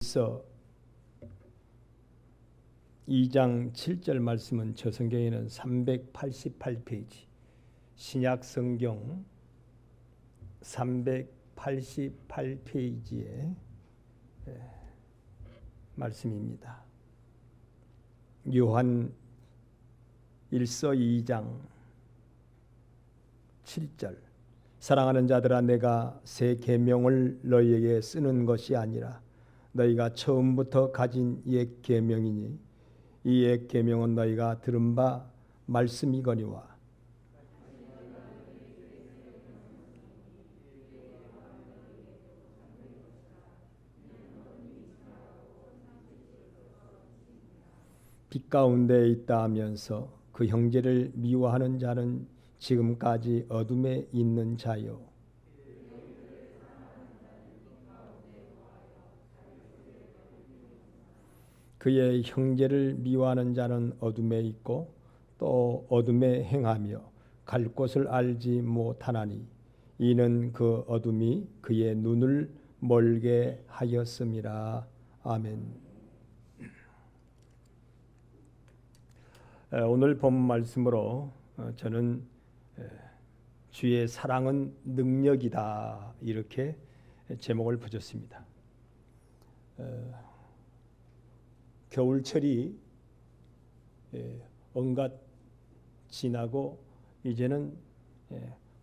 그래서 2장 7절 말씀은 저 성경에는 388페이지 신약 성경 388페이지의 말씀입니다. 요한 1서 2장 7절 사랑하는 자들아 내가 새 계명을 너희에게 쓰는 것이 아니라 너희가 처음부터 가진 옛 계명이니 이 옛 계명은 너희가 들은 바 말씀이거니와 빛 가운데 있다 하면서 그 형제를 미워하는 자는 지금까지 어둠에 있는 자요 그의 형제를 미워하는 자는 어둠에 있고 또 어둠에 행하며 갈 곳을 알지 못하나니 이는 그 어둠이 그의 눈을 멀게 하였음이라. 아멘. 오늘 본 말씀으로 저는 주의 사랑은 능력이다 이렇게 제목을 붙였습니다. 겨울철이 온갖 지나고 이제는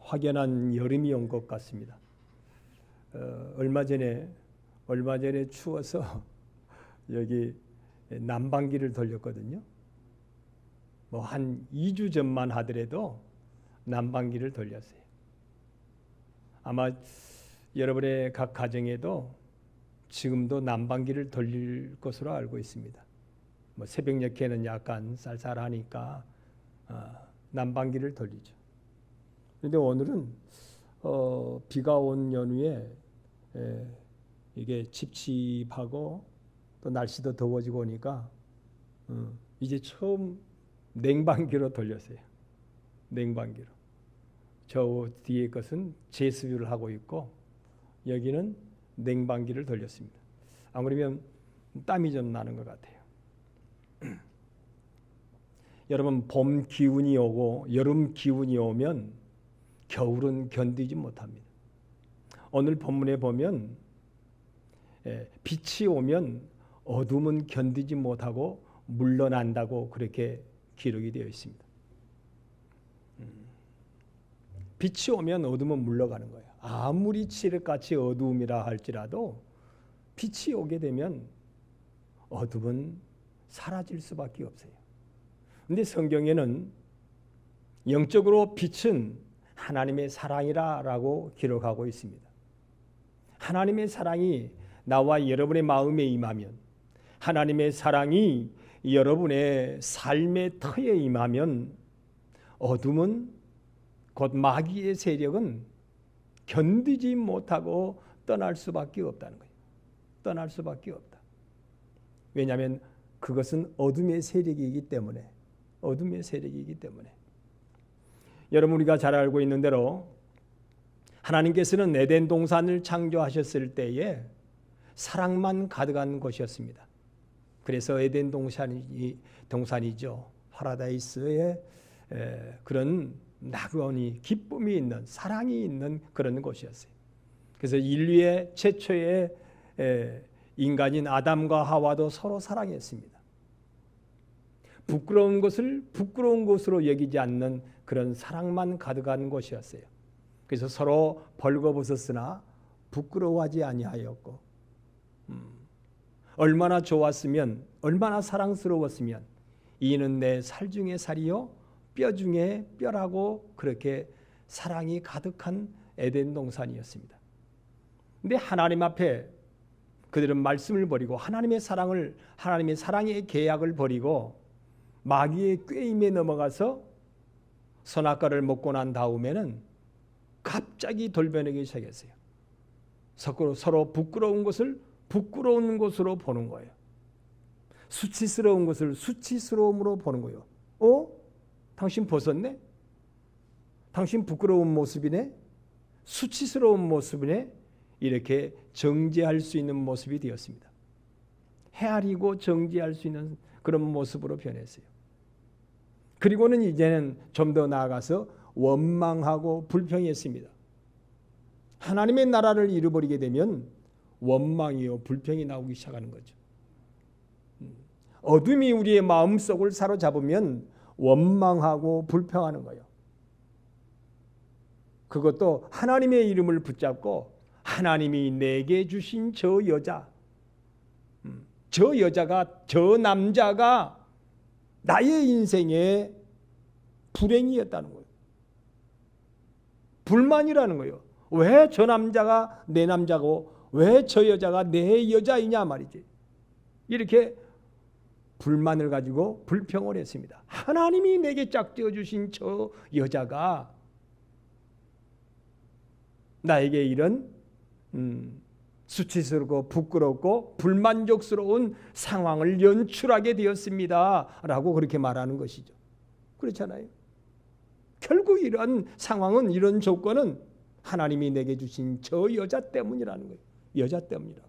확연한 여름이 온 것 같습니다. 얼마 전에 추워서 여기 난방기를 돌렸거든요. 뭐 한 2주 전만 하더라도 난방기를 돌렸어요. 아마 여러분의 각 가정에도 지금도 난방기를 돌릴 것으로 알고 있습니다. 뭐 새벽녘에는 약간 쌀쌀하니까 난방기를 돌리죠. 그런데 오늘은 비가 온 연후에 이게 칩칩하고 또 날씨도 더워지고 오니까 이제 처음 냉방기로 돌렸어요. 냉방기로. 저 뒤에 것은 제습유를 하고 있고 여기는 냉방기를 돌렸습니다. 안 그러면 땀이 좀 나는 것 같아요. 여러분 봄 기운이 오고 여름 기운이 오면 겨울은 견디지 못합니다. 오늘 본문에 보면 빛이 오면 어둠은 견디지 못하고 물러난다고 그렇게 기록이 되어 있습니다. 빛이 오면 어둠은 물러가는 거예요. 아무리 칠흑같이 어두움이라 할지라도 빛이 오게 되면 어둠은 사라질 수밖에 없어요. 그런데 성경에는 영적으로 빛은 하나님의 사랑이라고 기록하고 있습니다. 하나님의 사랑이 나와 여러분의 마음에 임하면, 하나님의 사랑이 여러분의 삶의 터에 임하면 어둠은 곧 마귀의 세력은 견디지 못하고 떠날 수밖에 없다는 거예요. 떠날 수밖에 없다. 왜냐하면 그것은 어둠의 세력이기 때문에. 어둠의 세력이기 때문에. 여러분 우리가 잘 알고 있는 대로 하나님께서는 에덴 동산을 창조하셨을 때에 사랑만 가득한 곳이었습니다. 그래서 에덴 동산이죠. 파라다이스의 그런 낙원이 기쁨이 있는 사랑이 있는 그런 곳이었어요. 그래서 인류의 최초의 인간인 아담과 하와도 서로 사랑했습니다. 부끄러운 것을 부끄러운 것으로 여기지 않는 그런 사랑만 가득한 곳이었어요. 그래서 서로 벌거벗었으나 부끄러워하지 아니하였고 얼마나 좋았으면 얼마나 사랑스러웠으면 이는 내 살 중에 살이요 뼈 중에 뼈라고 그렇게 사랑이 가득한 에덴 동산이었습니다. 근데 하나님 앞에 그들은 말씀을 버리고 하나님의 사랑의 계약을 버리고 마귀의 꾀임에 넘어가서 선악과를 먹고 난 다음에는 갑자기 돌변하기 시작했어요. 서로 부끄러운 것을 부끄러운 것으로 보는 거예요. 수치스러운 것을 수치스러움으로 보는 거예요. 당신 벗었네? 당신 부끄러운 모습이네? 수치스러운 모습이네? 이렇게 정죄할 수 있는 모습이 되었습니다. 헤아리고 정지할 수 있는 그런 모습으로 변했어요. 그리고는 이제는 좀 더 나아가서 원망하고 불평했습니다. 하나님의 나라를 잃어버리게 되면 원망이요 불평이 나오기 시작하는 거죠. 어둠이 우리의 마음속을 사로잡으면 원망하고 불평하는 거예요. 그것도 하나님의 이름을 붙잡고 하나님이 내게 주신 저 여자가 저 남자가 나의 인생의 불행이었다는 거예요. 불만이라는 거예요. 왜 저 남자가 내 남자고 왜 저 여자가 내 여자이냐 말이지. 이렇게 불만을 가지고 불평을 했습니다. 하나님이 내게 짝지어 주신 저 여자가 나에게 이런 수치스럽고 부끄럽고 불만족스러운 상황을 연출하게 되었습니다 라고 그렇게 말하는 것이죠. 그렇잖아요. 결국 이런 상황은, 이런 조건은 하나님이 내게 주신 저 여자 때문이라는 거예요. 여자 때문이라고.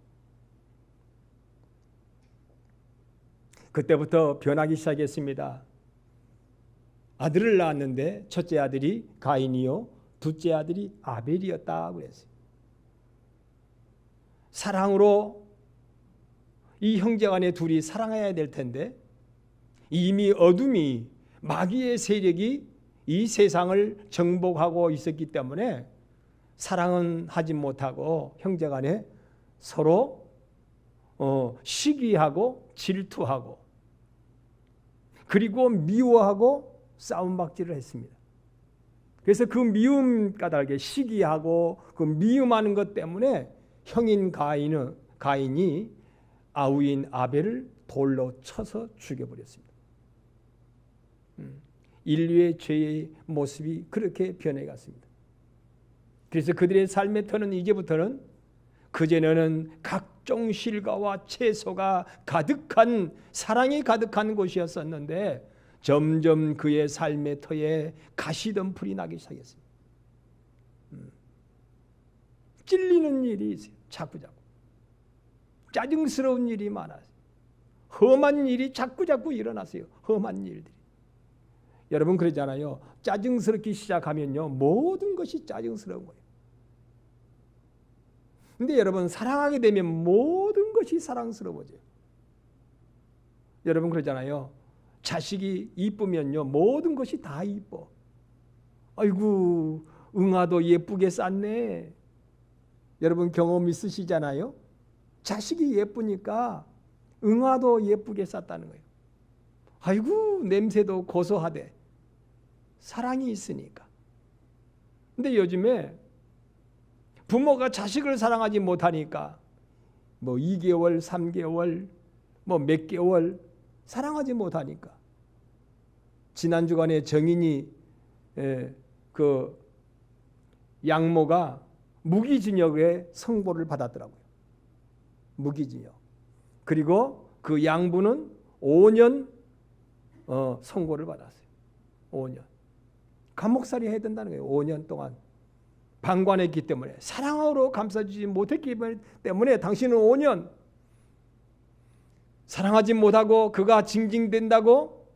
그때부터 변하기 시작했습니다. 아들을 낳았는데 첫째 아들이 가인이요 둘째 아들이 아벨이었다 그랬어요. 사랑으로 이 형제간에 둘이 사랑해야 될 텐데 이미 어둠이, 마귀의 세력이 이 세상을 정복하고 있었기 때문에 사랑은 하지 못하고 형제간에 서로 시기하고 질투하고 그리고 미워하고 싸움박질을 했습니다. 그래서 그 미움 까닭에 시기하고 그 미움하는 것 때문에 형인 가인이 아우인 아벨을 돌로 쳐서 죽여버렸습니다. 인류의 죄의 모습이 그렇게 변해갔습니다. 그래서 그들의 삶의 터는 이제부터는 그전에는 각종 실과와 채소가 가득한, 사랑이 가득한 곳이었었는데 점점 그의 삶의 터에 가시덤불이 나기 시작했습니다. 찔리는 일이 있어요. 자꾸 짜증스러운 일이 많아요. 험한 일이 자꾸 일어났어요. 험한 일들이. 여러분 그러잖아요. 짜증스럽기 시작하면요 모든 것이 짜증스러운 거예요. 근데 여러분 사랑하게 되면 모든 것이 사랑스러워져요. 여러분 그러잖아요. 자식이 이쁘면요 모든 것이 다 이뻐. 아이고 응아도 예쁘게 쌌네. 여러분 경험 있으시잖아요. 자식이 예쁘니까 응아도 예쁘게 쌌다는 거예요. 아이고 냄새도 고소하대. 사랑이 있으니까. 근데 요즘에 부모가 자식을 사랑하지 못하니까 뭐 2개월, 3개월, 뭐 몇 개월 사랑하지 못하니까 지난 주간에 정인이 그 양모가 무기징역의 선고를 받았더라고요. 무기징역. 그리고 그 양부는 5년 선고를 받았어요. 5년. 감옥살이 해야 된다는 거예요. 5년 동안. 방관했기 때문에, 사랑으로 감싸주지 못했기 때문에 당신은 5년 사랑하지 못하고 그가 징징댄다고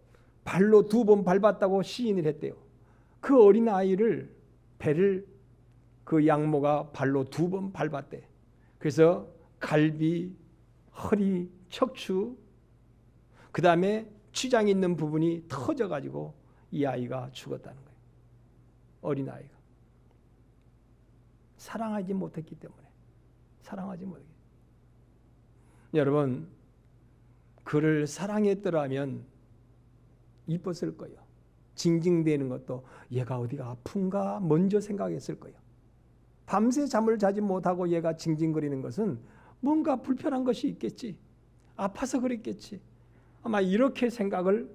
발로 2번 밟았다고 시인을 했대요. 그 어린 아이를, 배를 그 양모가 발로 2번 밟았대. 그래서 갈비, 허리, 척추, 그 다음에 췌장 있는 부분이 터져가지고 이 아이가 죽었다는 거예요. 어린 아이가. 사랑하지 못했기 때문에. 사랑하지 못했기 때문에. 여러분, 그를 사랑했더라면 이뻤을 거예요. 징징대는 것도 얘가 어디가 아픈가 먼저 생각했을 거예요. 밤새 잠을 자지 못하고 얘가 징징거리는 것은 뭔가 불편한 것이 있겠지. 아파서 그랬겠지. 아마 이렇게 생각을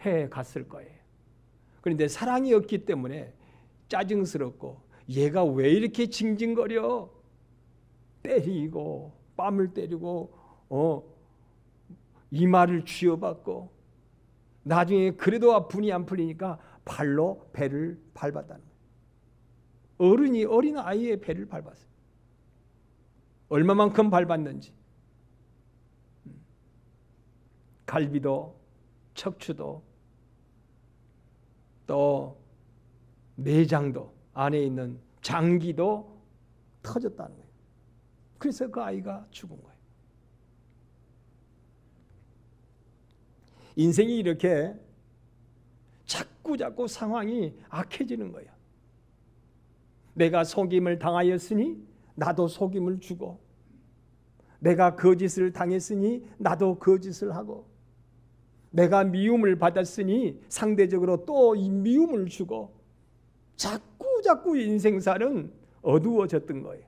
해 갔을 거예요. 그런데 사랑이 없기 때문에 짜증스럽고 얘가 왜 이렇게 징징거려? 때리고 뺨을 때리고 이마를 쥐어받고 나중에 그래도 분이 안 풀리니까 발로 배를 밟았다는 거예요. 어린 아이의 배를 밟았어요. 얼마만큼 밟았는지. 갈비도 척추도 또 내장도 안에 있는 장기도 터졌다는 거예요. 그래서 그 아이가 죽은 거예요. 인생이 이렇게 자꾸 상황이 악해지는 거예요. 내가 속임을 당하였으니 나도 속임을 주고, 내가 거짓을 당했으니 나도 거짓을 하고, 내가 미움을 받았으니 상대적으로 또 이 미움을 주고, 자꾸 인생살은 어두워졌던 거예요.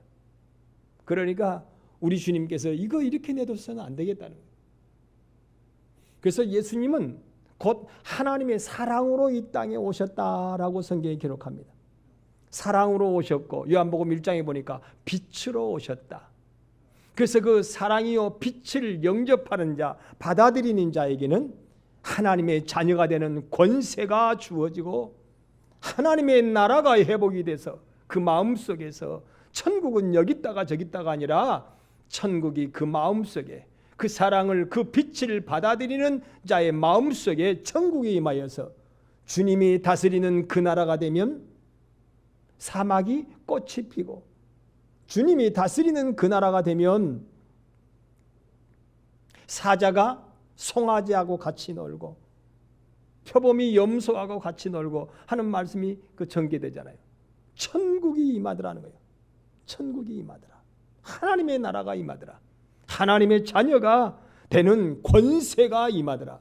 그러니까 우리 주님께서 이거 이렇게 내둬서는 안 되겠다는 거예요. 그래서 예수님은 곧 하나님의 사랑으로 이 땅에 오셨다라고 성경에 기록합니다. 사랑으로 오셨고, 요한복음 1장에 보니까 빛으로 오셨다. 그래서 그 사랑이요 빛을 영접하는 자, 받아들이는 자에게는 하나님의 자녀가 되는 권세가 주어지고, 하나님의 나라가 회복이 돼서 그 마음속에서 천국은 여기 있다가 저기 있다가 아니라 천국이 그 마음속에, 그 사랑을, 그 빛을 받아들이는 자의 마음속에 천국이 임하여서 주님이 다스리는 그 나라가 되면 사막이 꽃이 피고, 주님이 다스리는 그 나라가 되면 사자가 송아지하고 같이 놀고 표범이 염소하고 같이 놀고 하는 말씀이 그 전개되잖아요. 천국이 임하더라는 거예요. 천국이 임하더라. 하나님의 나라가 임하더라. 하나님의 자녀가 되는 권세가 임하더라.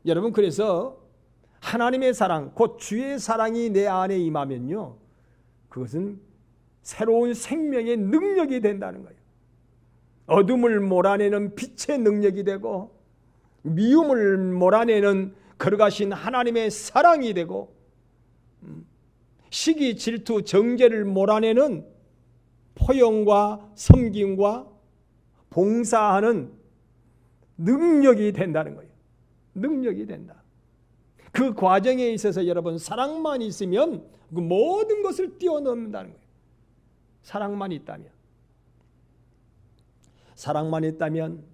여러분, 그래서 하나님의 사랑, 곧 주의 사랑이 내 안에 임하면요, 그것은 새로운 생명의 능력이 된다는 거예요. 어둠을 몰아내는 빛의 능력이 되고, 미움을 몰아내는 거룩하신 하나님의 사랑이 되고, 시기, 질투, 정죄를 몰아내는 포용과 섬김과 봉사하는 능력이 된다는 거예요. 능력이 된다. 그 과정에 있어서 여러분, 사랑만 있으면 그 모든 것을 뛰어넘는다는 거예요. 사랑만 있다면. 사랑만 있다면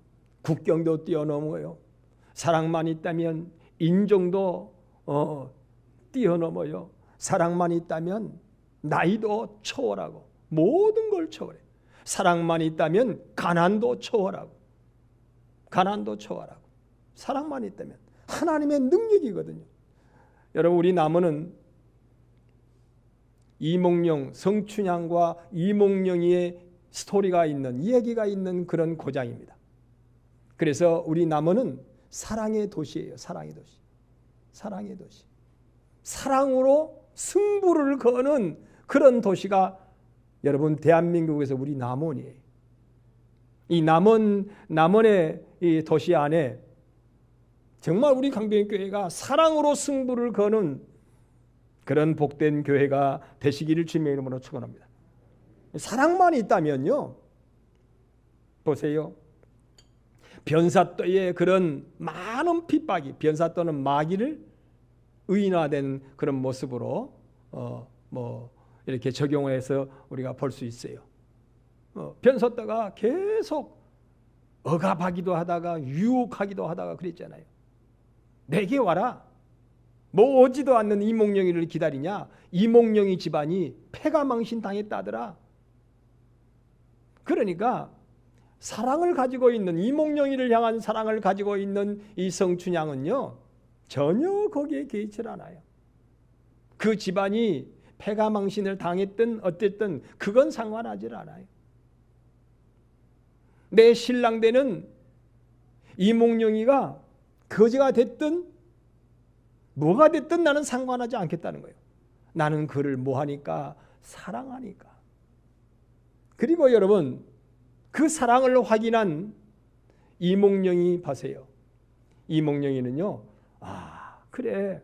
국경도 뛰어넘어요. 사랑만 있다면 인종도 뛰어넘어요. 사랑만 있다면 나이도 초월하고 모든 걸 초월해. 사랑만 있다면 가난도 초월하고, 가난도 초월하고. 사랑만 있다면 하나님의 능력이거든요. 여러분, 우리 나무는 이몽룡, 성춘향과 이몽룡이의 스토리가 있는, 이야기가 있는 그런 고장입니다. 그래서 우리 남원은 사랑의 도시예요. 사랑의 도시. 사랑의 도시. 사랑으로 승부를 거는 그런 도시가 여러분 대한민국에서 우리 남원이에요. 이 남원의 이 도시 안에 정말 우리 강변교회가 사랑으로 승부를 거는 그런 복된 교회가 되시기를 주님의 이름으로 축원합니다. 사랑만 있다면요, 보세요. 변사또의 그런 많은 핍박이, 변사또는 마귀를 의인화된 그런 모습으로 이렇게 적용해서 우리가 볼 수 있어요. 변사또가 계속 억압하기도 하다가 유혹하기도 하다가 그랬잖아요. 내게 와라. 뭐 오지도 않는 이몽룡이를 기다리냐? 이몽룡이 집안이 패가망신 당했다더라. 그러니까 사랑을 가지고 있는, 이몽룡이를 향한 사랑을 가지고 있는 이 성춘향은요, 전혀 거기에 개의치 않아요. 그 집안이 패가망신을 당했든 어쨌든 그건 상관하지 않아요. 내 신랑 되는 이몽룡이가 거지가 됐든 뭐가 됐든 나는 상관하지 않겠다는 거예요. 나는 그를 뭐하니까? 사랑하니까. 그리고 여러분, 그 사랑을 확인한 이몽룡이 보세요. 이몽룡이는요, 그래,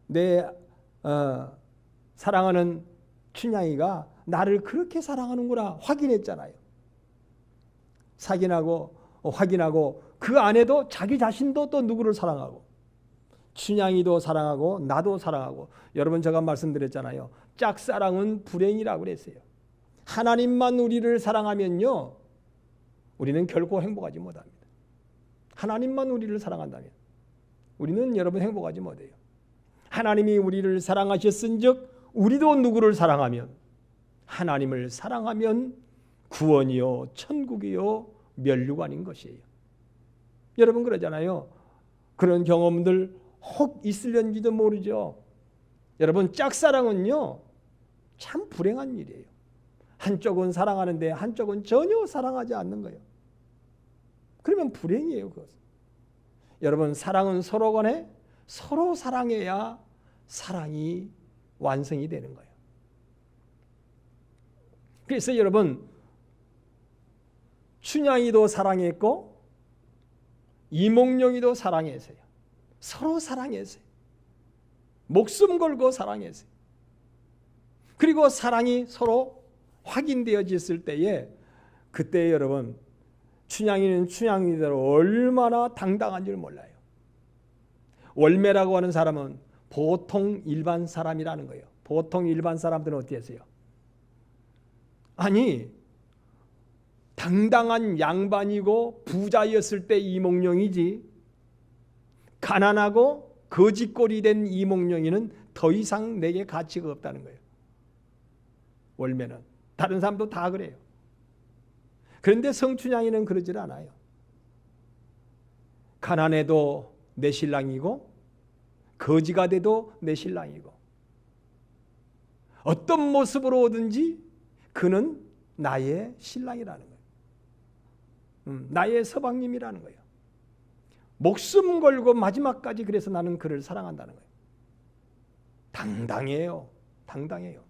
내 사랑하는 춘향이가 나를 그렇게 사랑하는구나 확인했잖아요. 확인하고 그 안에도 자기 자신도 또 누구를 사랑하고, 춘향이도 사랑하고 나도 사랑하고. 여러분, 제가 말씀드렸잖아요. 짝사랑은 불행이라고 그랬어요. 하나님만 우리를 사랑하면요, 우리는 결코 행복하지 못합니다. 하나님만 우리를 사랑한다면 우리는 여러분 행복하지 못해요. 하나님이 우리를 사랑하셨은즉 우리도 누구를 사랑하면, 하나님을 사랑하면 구원이요 천국이요 면류관인 것이에요. 여러분 그러잖아요. 그런 경험들 혹 있을런지도 모르죠. 여러분 짝사랑은요 참 불행한 일이에요. 한쪽은 사랑하는데 한쪽은 전혀 사랑하지 않는 거예요. 그러면 불행이에요. 그것은. 여러분 사랑은 서로 간에 서로 사랑해야 사랑이 완성이 되는 거예요. 그래서 여러분 춘향이도 사랑했고 이몽룡이도 사랑했어요. 서로 사랑했어요. 목숨 걸고 사랑했어요. 그리고 사랑이 서로 확인되어졌을 때에 그때 여러분 춘향이는 춘향이대로 얼마나 당당한 줄 몰라요. 월매라고 하는 사람은 보통 일반 사람이라는 거예요. 보통 일반 사람들은 어떻게 했어요? 아니 당당한 양반이고 부자였을 때 이몽룡이지 가난하고 거지꼴이 된 이몽룡이는 더 이상 내게 가치가 없다는 거예요. 월매는. 다른 사람도 다 그래요. 그런데 성춘향이는 그러질 않아요. 가난해도 내 신랑이고 거지가 돼도 내 신랑이고 어떤 모습으로 오든지 그는 나의 신랑이라는 거예요. 나의 서방님이라는 거예요. 목숨 걸고 마지막까지 그래서 나는 그를 사랑한다는 거예요. 당당해요. 당당해요.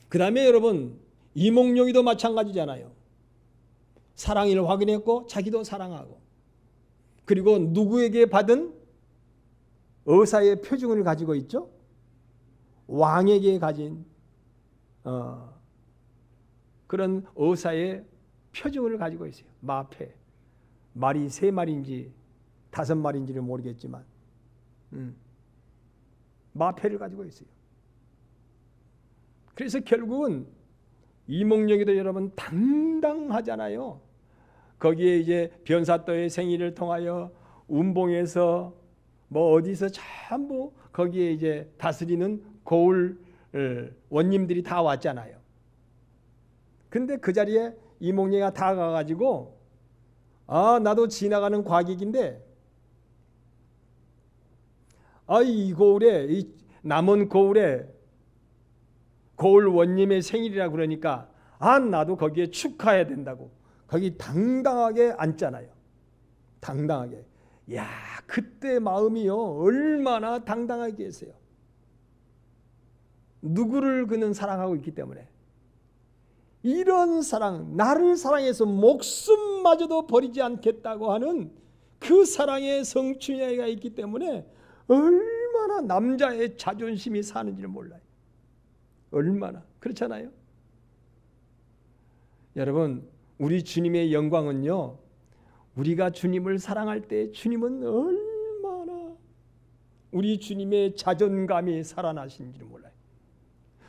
그 다음에 여러분 이몽룡이도 마찬가지잖아요. 사랑을 확인했고 자기도 사랑하고 그리고 누구에게 받은 의사의 표징을 가지고 있죠. 왕에게 가진 그런 의사의 표징을 가지고 있어요. 마패. 말이 3마리인지 5마리인지를 모르겠지만 마패를 가지고 있어요. 그래서 결국은 이몽룡이도 여러분 당당하잖아요. 거기에 이제 변사또의 생일을 통하여 운봉에서 뭐 어디서 전부 거기에 이제 다스리는 고을 원님들이 다 왔잖아요. 근데 그 자리에 이몽룡이가 다 가가지고 나도 지나가는 과객인데 이 고을에 이 남은 고을에 고을 원님의 생일이라 그러니까 나도 거기에 축하해야 된다고 거기 당당하게 앉잖아요. 당당하게. 야, 그때 마음이요 얼마나 당당하게 계세요. 누구를 그는 사랑하고 있기 때문에 이런 사랑, 나를 사랑해서 목숨마저도 버리지 않겠다고 하는 그 사랑의 성춘향이가 있기 때문에 얼마나 남자의 자존심이 사는지를 몰라요. 얼마나 그렇잖아요. 여러분 우리 주님의 영광은요 우리가 주님을 사랑할 때 주님은 얼마나 우리 주님의 자존감이 살아나시는지를 몰라요.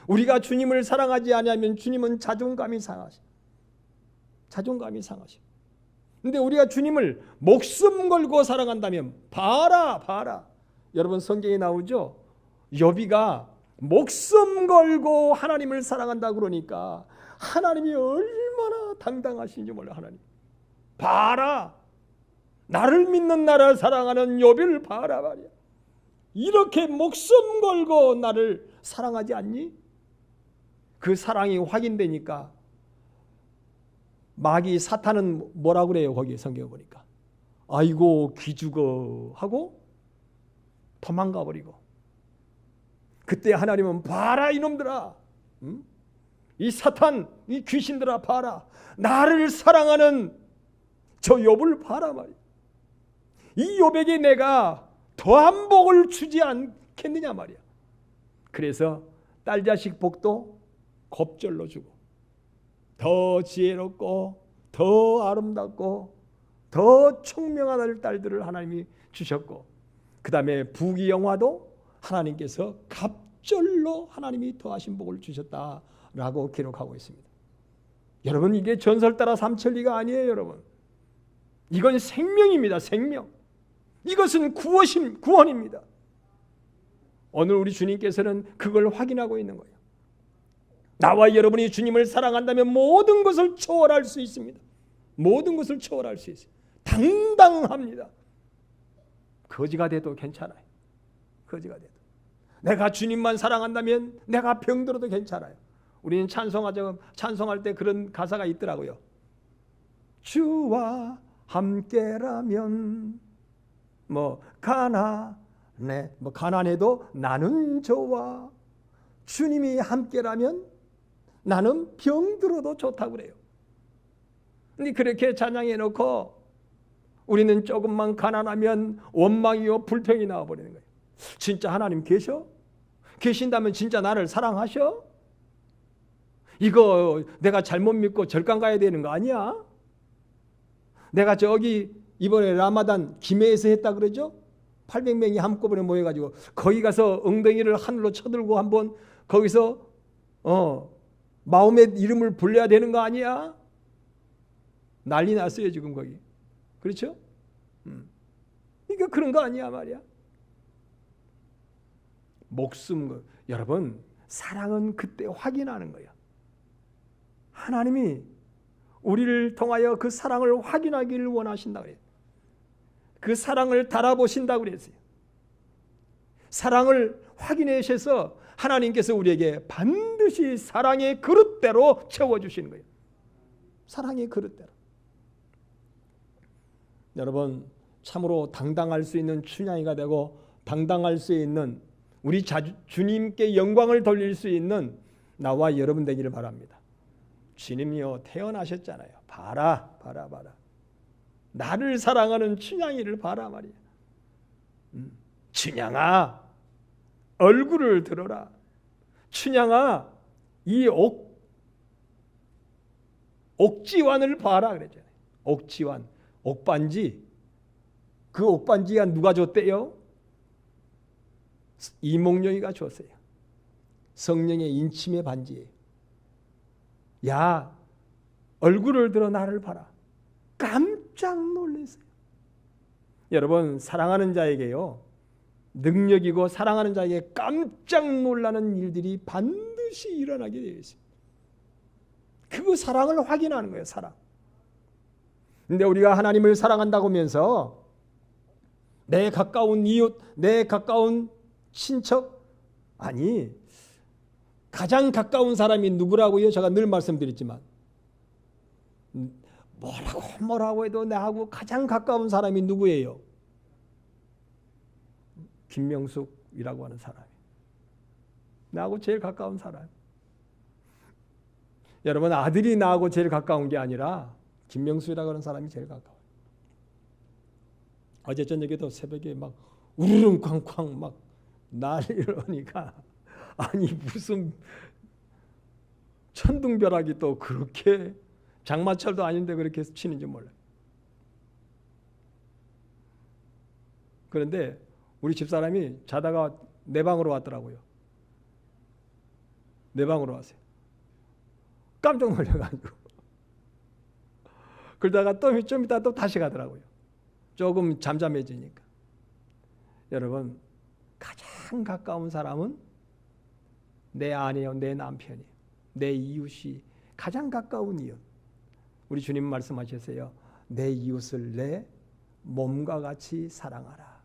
우리가 주님을 사랑하지 않으면 주님은 자존감이 상하셔. 자존감이 상하셔. 근데 우리가 주님을 목숨 걸고 사랑한다면 봐라. 여러분 성경에 나오죠. 욥이가 목숨 걸고 하나님을 사랑한다 그러니까 하나님이 얼마나 당당하신지 몰라. 하나님 봐라. 나를 믿는 나를 사랑하는 욥을 봐라 말이야. 이렇게 목숨 걸고 나를 사랑하지 않니? 그 사랑이 확인되니까 마귀 사탄은 뭐라고 그래요? 거기 성경에 보니까 아이고 기죽어 하고 도망가 버리고 그때 하나님은 봐라 이놈들아 이 사탄 이 귀신들아 봐라 나를 사랑하는 저 욥을 봐라 말이야. 이 욥에게 내가 더한 복을 주지 않겠느냐 말이야. 그래서 딸 자식 복도 겁절로 주고 더 지혜롭고 더 아름답고 더 총명한 딸들을 하나님이 주셨고 그 다음에 부귀영화도 하나님께서 갑절로 하나님이 더하신 복을 주셨다라고 기록하고 있습니다. 여러분 이게 전설 따라 삼천리가 아니에요. 여러분 이건 생명입니다. 생명. 이것은 구원입니다. 오늘 우리 주님께서는 그걸 확인하고 있는 거예요. 나와 여러분이 주님을 사랑한다면 모든 것을 초월할 수 있습니다. 모든 것을 초월할 수 있어요. 당당합니다. 거지가 돼도 괜찮아요. 거지가 돼도. 내가 주님만 사랑한다면 내가 병들어도 괜찮아요. 우리는 찬송할 때 그런 가사가 있더라고요. 주와 함께라면 가난해도 나는 좋아. 주님이 함께라면 나는 병들어도 좋다고 그래요. 근데 그렇게 찬양해 놓고 우리는 조금만 가난하면 원망이요 불평이 나와버리는 거예요. 진짜 하나님 계셔? 계신다면 진짜 나를 사랑하셔? 이거 내가 잘못 믿고 절간 가야 되는 거 아니야? 내가 저기 이번에 라마단 김해에서 했다 그러죠? 800명이 한꺼번에 모여가지고 거기 가서 엉덩이를 하늘로 쳐들고 한번 거기서 마음의 이름을 불러야 되는 거 아니야? 난리 났어요 지금 거기. 그렇죠? 이거 그런 거 아니야 말이야. 여러분 사랑은 그때 확인하는 거야. 하나님이 우리를 통하여 그 사랑을 확인하기를 원하신다고 그래요. 그 사랑을 달아보신다고 그랬어요. 사랑을 확인하셔서 하나님께서 우리에게 반드시 사랑의 그릇대로 채워주시는 거예요. 사랑의 그릇대로. 여러분 참으로 당당할 수 있는 춘향이가 되고 당당할 수 있는 우리 주님께 영광을 돌릴 수 있는 나와 여러분 되기를 바랍니다. 주님이요 태어나셨잖아요. 봐라. 나를 사랑하는 춘향이를 봐라 말이야. 춘향아 얼굴을 들어라. 춘향아 이 옥지환을 봐라 그랬잖아요. 옥지환, 옥반지. 그 옥반지가 누가 줬대요? 이몽룡이가 줬어요. 성령의 인침의 반지예요. 야 얼굴을 들어 나를 봐라. 깜짝 놀랐어요. 여러분 사랑하는 자에게요 능력이고 사랑하는 자에게 깜짝 놀라는 일들이 반드시 일어나게 되어 있습니다. 그 사랑을 확인하는 거예요. 사랑. 근데 우리가 하나님을 사랑한다고 하면서 내 가까운 이웃, 내 가까운 친척, 아니 가장 가까운 사람이 누구라고요? 제가 늘 말씀드렸지만 뭐라고 해도 나하고 가장 가까운 사람이 누구예요? 김명숙이라고 하는 사람이 나하고 제일 가까운 사람. 여러분 아들이 나하고 제일 가까운 게 아니라 김명숙이라고 하는 사람이 제일 가까워요. 어제 저녁에도 새벽에 막 우르릉 쾅쾅 막 난리를 하니까 아니 무슨 천둥벼락이 또 그렇게 장마철도 아닌데 그렇게 치는지 몰라요. 그런데 우리 집사람이 자다가 내 방으로 왔더라고요. 내 방으로 왔어요. 깜짝 놀라가지고 그러다가 좀 이따 또 다시 가더라고요. 조금 잠잠해지니까. 여러분 가장 가까운 사람은 내 아내요, 내 남편이에요. 내 이웃이 가장 가까운 이웃. 우리 주님 말씀하셨어요. 내 이웃을 내 몸과 같이 사랑하라.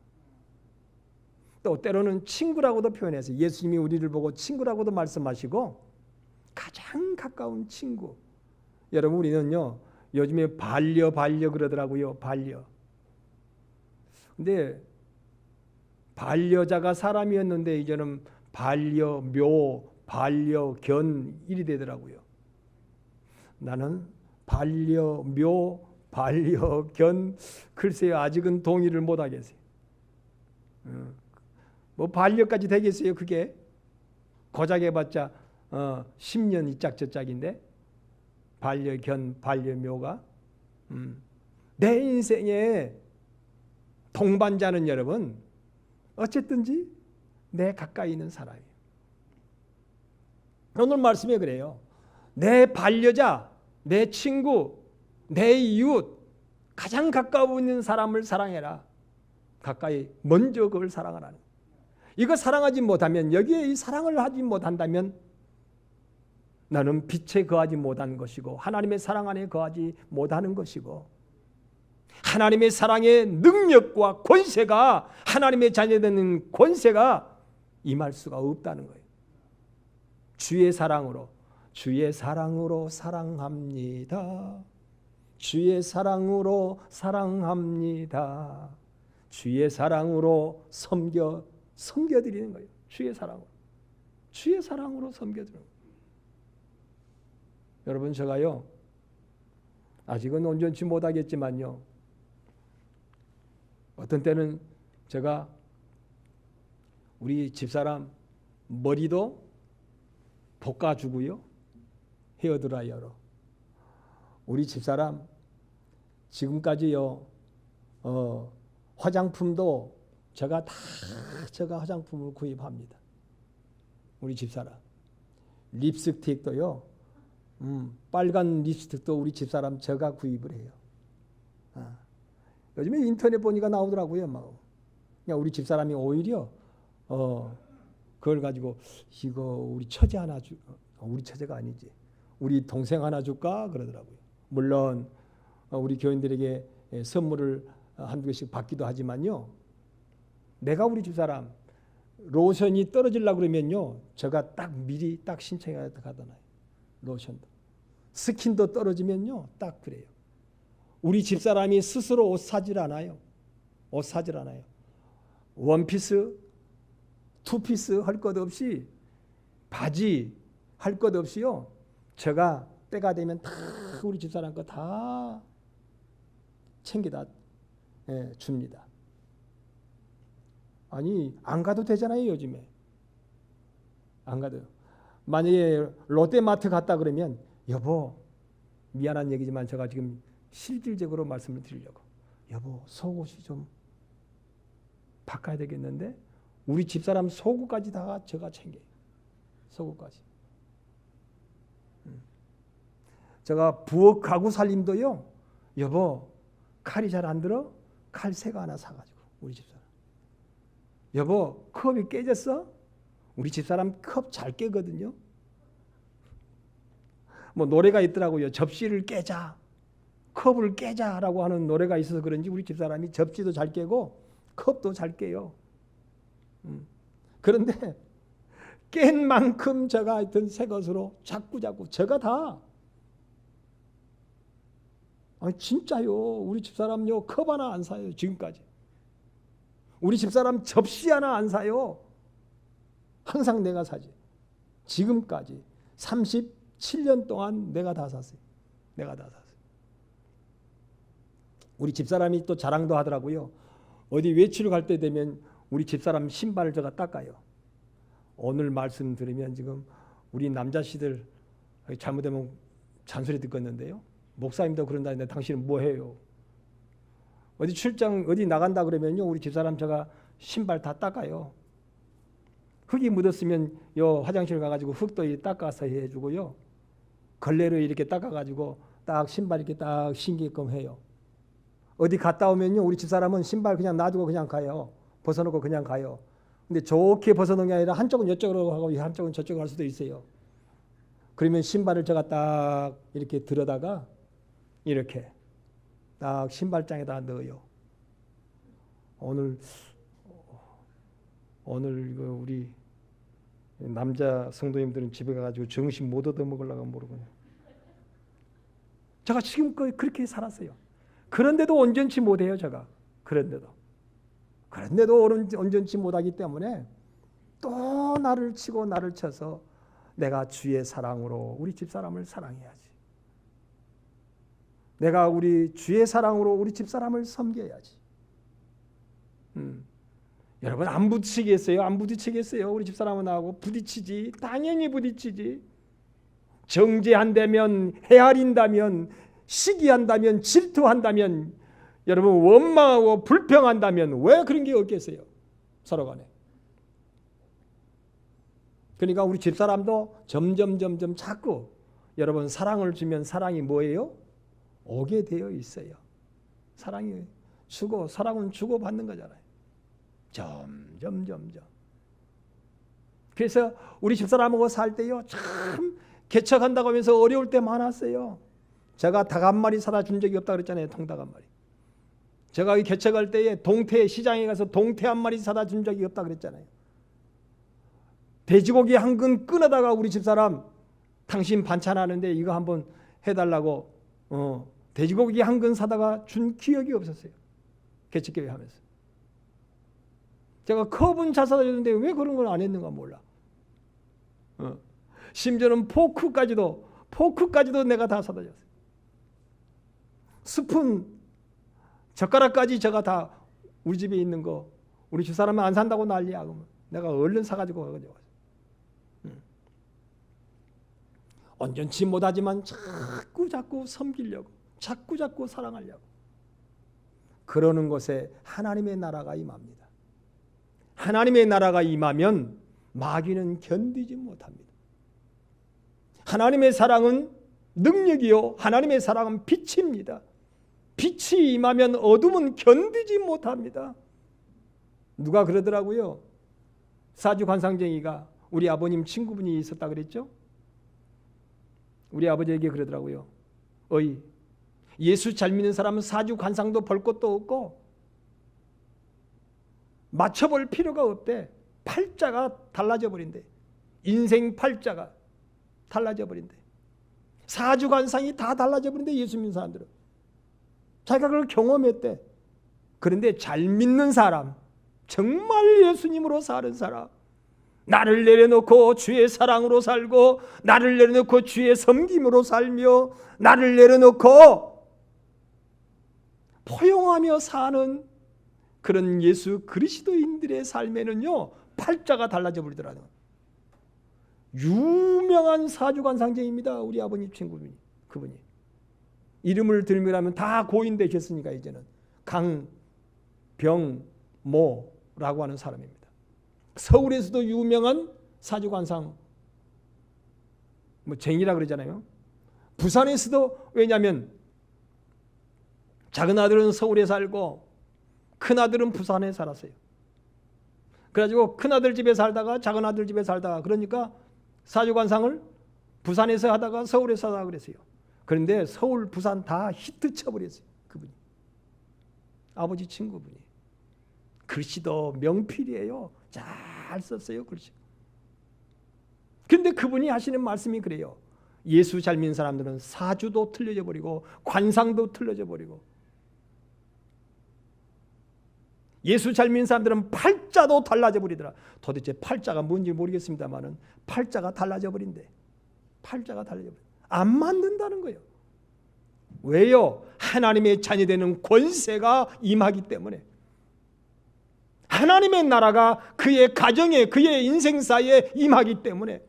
또 때로는 친구라고도 표현해서 예수님이 우리를 보고 친구라고도 말씀하시고 가장 가까운 친구. 여러분 우리는요 요즘에 반려 그러더라고요. 반려. 근데 반려자가 사람이었는데 이제는 반려묘, 반려견 일이 되더라고요. 나는 반려묘, 반려견 글쎄요 아직은 동의를 못 하겠어요. 뭐 반려까지 되겠어요 그게? 고작 해봤자 10년 이짝저짝인데 반려견, 반려묘가 내 인생의 동반자는 여러분 어쨌든지 내 가까이 있는 사람이에요. 오늘 말씀에 그래요. 내 반려자, 내 친구, 내 이웃 가장 가까워 있는 사람을 사랑해라. 가까이 먼저 그걸 사랑하라는. 이거 사랑하지 못하면, 여기에 이 사랑을 하지 못한다면 나는 빛에 거하지 못한 것이고 하나님의 사랑 안에 거하지 못하는 것이고, 하나님의 사랑의 능력과 권세가, 하나님의 자녀되는 권세가 임할 수가 없다는 거예요. 주의 사랑으로 사랑합니다. 주의 사랑으로 사랑합니다. 주의 사랑으로 섬겨드리는 거예요. 주의 사랑으로 섬겨드리는 거예요. 여러분, 제가요, 아직은 온전치 못하겠지만요, 어떤 때는 제가 우리 집사람 머리도 볶아주고요, 헤어드라이어로. 우리 집사람 지금까지요, 화장품도 제가 화장품을 구입합니다. 우리 집사람 립스틱도요, 빨간 립스틱도 우리 집사람 제가 구입을 해요. 요즘에 인터넷 보니까 나오더라고요. 그냥 우리 집사람이 오히려 그걸 가지고 이거 우리 처제 하나 우리 처제가 아니지, 우리 동생 하나 줄까 그러더라고요. 물론 우리 교인들에게 선물을 한두 개씩 받기도 하지만요, 내가 우리 집사람 로션이 떨어지려고 그러면요, 제가 딱 미리 딱 신청해 가잖아요. 로션도, 스킨도 떨어지면요, 딱 그래요. 우리 집사람이 스스로 옷 사질 않아요. 원피스, 투피스 할 것 없이, 바지 할 것 없이요, 제가 때가 되면 다 우리 집사람 거 다 챙겨다 줍니다. 아니, 안 가도 되잖아요. 요즘에 안 가도요. 만약에 롯데마트 갔다 그러면, 여보, 미안한 얘기지만 제가 지금 실질적으로 말씀을 드리려고, 여보, 속옷이 좀 바꿔야 되겠는데, 우리 집사람 속옷까지 다 제가 챙겨요. 속옷까지. 제가 부엌 가구 살림도요, 여보, 칼이 잘 안 들어? 칼새가 하나 사가지고, 우리 집사람. 여보, 컵이 깨졌어? 우리 집사람 컵 잘 깨거든요. 뭐 노래가 있더라고요. 접시를 깨자, 컵을 깨자라고 하는 노래가 있어서 그런지 우리 집사람이 접시도 잘 깨고 컵도 잘 깨요. 그런데 깬 만큼 제가 하여튼 새 것으로 자꾸 제가 다, 아니 진짜요, 우리 집사람요 컵 하나 안 사요. 지금까지 우리 집사람 접시 하나 안 사요. 항상 내가 사지. 지금까지 37년 동안 내가 다 샀어요. 우리 집사람이 또 자랑도 하더라고요. 어디 외출을 갈 때 되면 우리 집사람 신발을 제가 닦아요. 오늘 말씀 들으면 지금 우리 남자씨들 잘못되면 잔소리 듣겠는데요, 목사님도 그런다는데 당신은 뭐 해요? 어디 출장 어디 나간다 그러면요, 우리 집사람 제가 신발 다 닦아요. 흙이 묻었으면 요 화장실 가가지고 흙도 닦아서 해주고요, 걸레로 이렇게 닦아가지고 딱 신발 이렇게 딱 신게끔 해요. 어디 갔다 오면요, 우리 집사람은 신발 그냥 놔두고 그냥 가요. 벗어놓고 그냥 가요. 근데 좋게 벗어놓은 게 아니라 한쪽은 이쪽으로 가고 한쪽은 저쪽으로 갈 수도 있어요. 그러면 신발을 제가 딱 이렇게 들어다가 이렇게 딱 신발장에다 넣어요. 오늘 이거 우리 남자 성도님들은 집에 가가지고 정신 못 얻어 먹으려고 모르고요. 제가 지금까지 그렇게 살았어요. 그런데도 온전치 못해요. 제가 그런데도 온전치 못하기 때문에 또 나를 치고 나를 쳐서 내가 주의 사랑으로 우리 집사람을 사랑해야지. 내가 우리 주의 사랑으로 우리 집사람을 섬겨야지. 여러분, 안 부딪히겠어요? 안 부딪히겠어요? 우리 집사람은 나하고 부딪히지. 당연히 부딪히지. 정죄한다면, 헤아린다면, 시기한다면, 질투한다면, 여러분 원망하고 불평한다면 왜 그런 게 없겠어요? 서로 간에. 그러니까 우리 집사람도 점점 자꾸 여러분 사랑을 주면 사랑이 뭐예요? 오게 되어 있어요. 사랑이 사랑은 주고 받는 거잖아요. 점점. 그래서 우리 집사람하고 살 때요, 참 개척한다고 하면서 어려울 때 많았어요. 제가 닭 한 마리 사다 준 적이 없다 그랬잖아요. 통닭 한 마리. 제가 개척할 때에 동태 시장에 가서 동태 한 마리 사다 준 적이 없다 그랬잖아요. 돼지고기 한 근 끊어다가 우리 집사람 당신 반찬하는데 이거 한번 해달라고 돼지고기 한 근 사다가 준 기억이 없었어요. 개척교회 하면서. 제가 컵은 잘 사다 줬는데 왜 그런 걸 안 했는가 몰라. 심지어는 포크까지도 내가 다 사다 줬어요. 스푼, 젓가락까지 제가 다 우리 집에 있는 거 우리 집사람은 안 산다고 난리야. 그러면 내가 얼른 사가지고 가져왔어요. 온전치 못하지만 자꾸 섬기려고, 자꾸 사랑하려고. 그러는 곳에 하나님의 나라가 임합니다. 하나님의 나라가 임하면 마귀는 견디지 못합니다. 하나님의 사랑은 능력이요, 하나님의 사랑은 빛입니다. 빛이 임하면 어둠은 견디지 못합니다. 누가 그러더라고요. 사주관상쟁이가 우리 아버님 친구분이 있었다 그랬죠. 우리 아버지에게 그러더라고요. 어이, 예수 잘 믿는 사람은 사주관상도 볼 것도 없고 맞춰볼 필요가 없대. 팔자가 달라져 버린대. 인생 팔자가 달라져 버린대. 사주관상이 다 달라져 버린대. 예수 믿는 사람들은. 자기가 그걸 경험했대. 그런데 잘 믿는 사람, 정말 예수님으로 사는 사람, 나를 내려놓고 주의 사랑으로 살고 나를 내려놓고 주의 섬김으로 살며 나를 내려놓고 포용하며 사는 그런 예수 그리스도인들의 삶에는요, 팔자가 달라져 버리더라고요. 유명한 사주관상쟁입니다. 우리 아버님 친구분이. 그분이 이름을 들면 다 고인 되셨으니까 이제는 강병모라고 하는 사람입니다. 서울에서도 유명한 사주관상 쟁이라 그러잖아요. 부산에서도, 왜냐하면 작은 아들은 서울에 살고 큰 아들은 부산에 살았어요. 그래가지고 큰 아들 집에 살다가 작은 아들 집에 살다가, 그러니까 사주관상을 부산에서 하다가 서울에서 하다가 그랬어요. 그런데 서울 부산 다 히트 쳐버렸어요. 그분이, 아버지 친구분이. 글씨도 명필이에요. 잘 썼어요, 글씨. 근데 그분이 하시는 말씀이 그래요. 예수 잘 믿는 사람들은 사주도 틀려져 버리고 관상도 틀려져 버리고, 예수 잘 믿는 사람들은 팔자도 달라져 버리더라. 도대체 팔자가 뭔지 모르겠습니다만은 팔자가 달라져 버린대. 팔자가 달라져 버린대. 안 맞는다는 거예요. 왜요? 하나님의 자녀되는 권세가 임하기 때문에. 하나님의 나라가 그의 가정에, 그의 인생사에 임하기 때문에.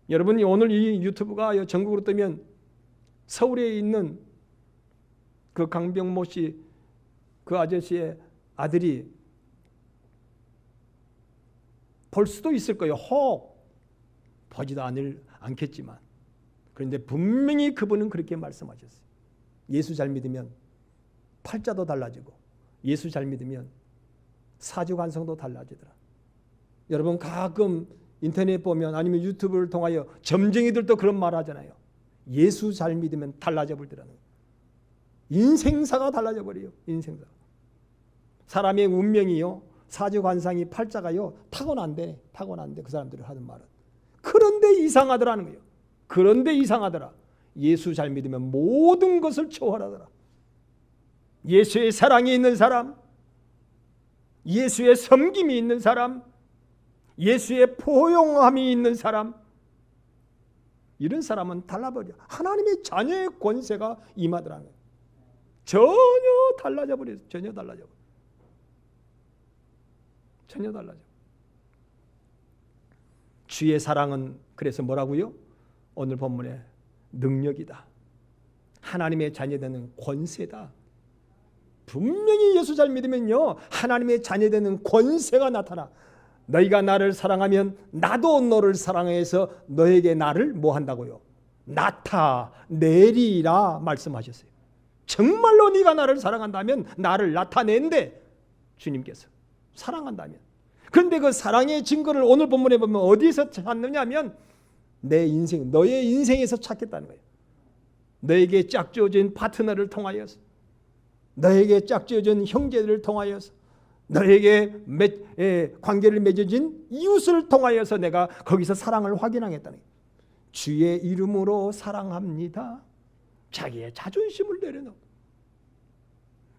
여러분이 오늘 이 유튜브가 전국으로 뜨면 서울에 있는 그 강병모 씨, 그 아저씨의 아들이 볼 수도 있을 거예요. 혹 보지도 않겠지만. 그런데 분명히 그분은 그렇게 말씀하셨어요. 예수 잘 믿으면 팔자도 달라지고 예수 잘 믿으면 사주관성도 달라지더라. 여러분 가끔 인터넷 보면 아니면 유튜브를 통하여 점쟁이들도 그런 말 하잖아요. 예수 잘 믿으면 달라져 버리더라는 거예요. 인생사가 달라져 버려요. 인생사. 사람의 운명이요, 사주관상이 팔자가요 타고난대. 그 사람들이 하는 말은. 그런데 이상하더라는 거예요. 그런데 이상하더라. 예수 잘 믿으면 모든 것을 초월하더라. 예수의 사랑이 있는 사람, 예수의 섬김이 있는 사람, 예수의 포용함이 있는 사람, 이런 사람은 달라버려. 하나님의 자녀의 권세가 임하더라는 거예요. 전혀 달라져 버려요. 전혀 달라져. 주의 사랑은 그래서 뭐라고요? 오늘 본문에 능력이다. 하나님의 자녀되는 권세다. 분명히 예수 잘 믿으면요, 하나님의 자녀되는 권세가 나타나. 너희가 나를 사랑하면 나도 너를 사랑해서 너에게 나를 뭐 한다고요? 나타내리라 말씀하셨어요. 정말로 네가 나를 사랑한다면 나를 나타낸대. 주님께서 사랑한다면. 그런데 그 사랑의 증거를 오늘 본문에 보면 어디서 찾느냐면 내 인생, 너의 인생에서 찾겠다는 거예요. 너에게 짝지어진 파트너를 통하여서, 너에게 짝지어진 형제들을 통하여서, 너에게 관계를 맺어진 이웃을 통하여서 내가 거기서 사랑을 확인하겠다는 거예요. 주의 이름으로 사랑합니다. 자기의 자존심을 내려놓고,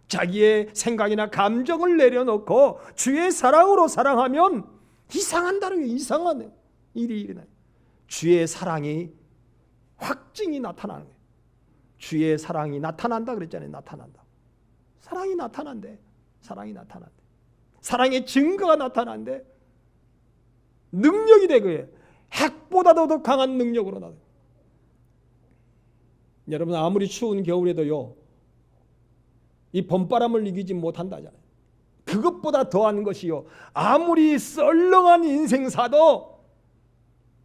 자기의 생각이나 감정을 내려놓고 주의 사랑으로 사랑하면 이상한다는 거예요. 이상한 일이 일어나요. 주의 사랑이 확증이 나타나는 거예요. 주의 사랑이 나타난다 그랬잖아요. 나타난다. 사랑이 나타난대. 사랑이 나타난대. 사랑의 증거가 나타난대. 능력이 되고요. 핵보다도 더 강한 능력으로 나타나요. 여러분 아무리 추운 겨울에도요, 이 봄바람을 이기지 못한다잖아요. 그것보다 더한 것이요, 아무리 썰렁한 인생사도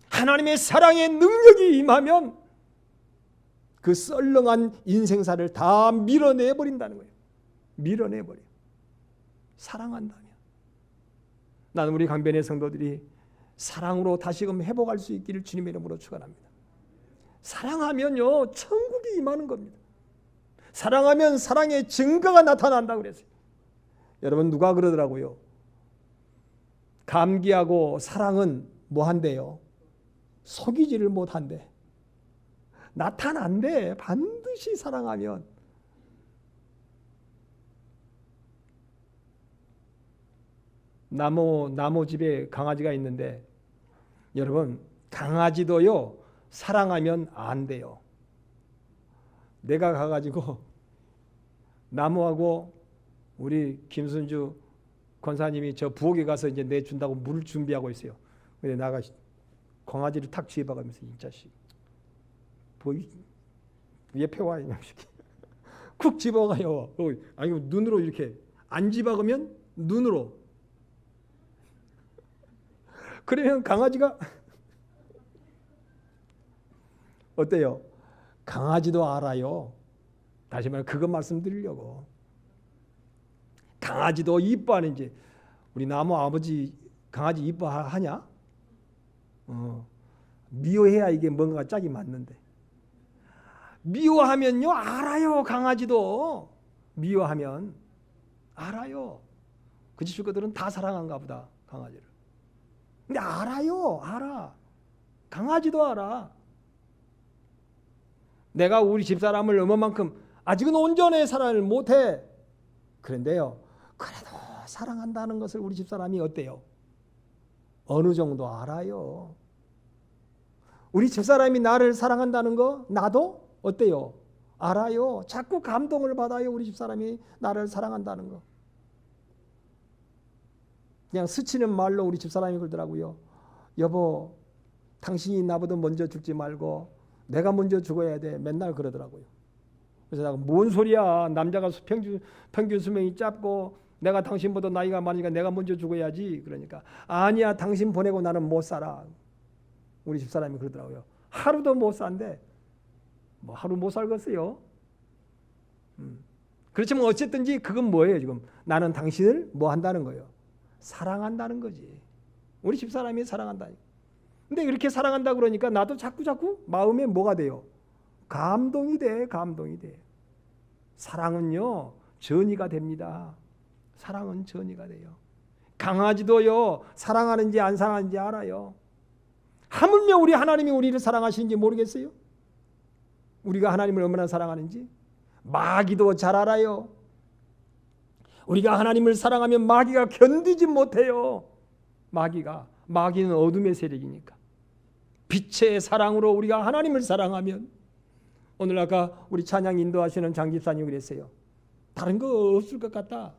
하나님의 사랑의 능력이 임하면 그 썰렁한 인생사를 다 밀어내버린다는 거예요. 밀어내버려. 사랑한다면. 나는 우리 강변의 성도들이 사랑으로 다시금 회복할 수 있기를 주님의 이름으로 축원합니다. 사랑하면요, 천국이 임하는 겁니다. 사랑하면 사랑의 증거가 나타난다고 그랬어요. 여러분 누가 그러더라고요. 감기하고 사랑은 뭐 한대요? 속이지를 못한대. 나타난대. 반드시 사랑하면. 나무 집에 강아지가 있는데 여러분 강아지도요 사랑하면 안 돼요. 내가 가가지고 나무하고 우리 김순주 권사님이 저 부엌에 가서 이제 내준다고 물 준비하고 있어요. 근데 나가 강아지를 탁 집어가면서 이 자식 왜 펴와 이 녀석이 쿡 집어가요. 아니 눈으로 이렇게 안 집어가면 눈으로. 그러면 강아지가 어때요? 강아지도 알아요. 다시 말해 그것 말씀드리려고. 강아지도 이뻐하는지. 우리 나무 아버지 강아지 이뻐하냐? 미워해야 이게 뭔가 짝이 맞는데. 미워하면요 알아요. 강아지도 미워하면 알아요. 그 집 식구들은 다 사랑한가 보다 강아지를. 근데 알아요. 알아. 강아지도 알아. 내가 우리 집사람을 얼마만큼 아직은 온전히 사랑을 못해. 그런데요. 그래도 사랑한다는 것을 우리 집사람이 어때요? 어느 정도 알아요. 우리 집사람이 나를 사랑한다는 거 나도 어때요? 알아요. 자꾸 감동을 받아요. 우리 집사람이 나를 사랑한다는 거. 그냥 스치는 말로 우리 집사람이 그러더라고요. 여보, 당신이 나보다 먼저 죽지 말고 내가 먼저 죽어야 돼. 맨날 그러더라고요. 그래서 내가 뭔 소리야. 남자가 평균 수명이 짧고 내가 당신보다 나이가 많으니까 내가 먼저 죽어야지. 그러니까 아니야. 당신 보내고 나는 못 살아. 우리 집사람이 그러더라고요. 하루도 못 산대. 뭐 하루 못 살겠어요. 그렇지만 어쨌든지 그건 뭐예요 지금. 나는 당신을 뭐 한다는 거예요. 사랑한다는 거지. 우리 집사람이 사랑한다. 근데 이렇게 사랑한다 그러니까 나도 자꾸 마음에 뭐가 돼요? 감동이 돼. 감동이 돼. 사랑은요 전이가 됩니다. 사랑은 전이가 돼요. 강아지도요 사랑하는지 안 사랑하는지 알아요. 하물며 우리 하나님이 우리를 사랑하시는지 모르겠어요? 우리가 하나님을 얼마나 사랑하는지 마귀도 잘 알아요. 우리가 하나님을 사랑하면 마귀가 견디지 못해요. 마귀는 어둠의 세력이니까. 빛의 사랑으로 우리가 하나님을 사랑하면, 오늘 아까 우리 찬양 인도하시는 장 집사님이 그랬어요. 다른 거 없을 것 같다.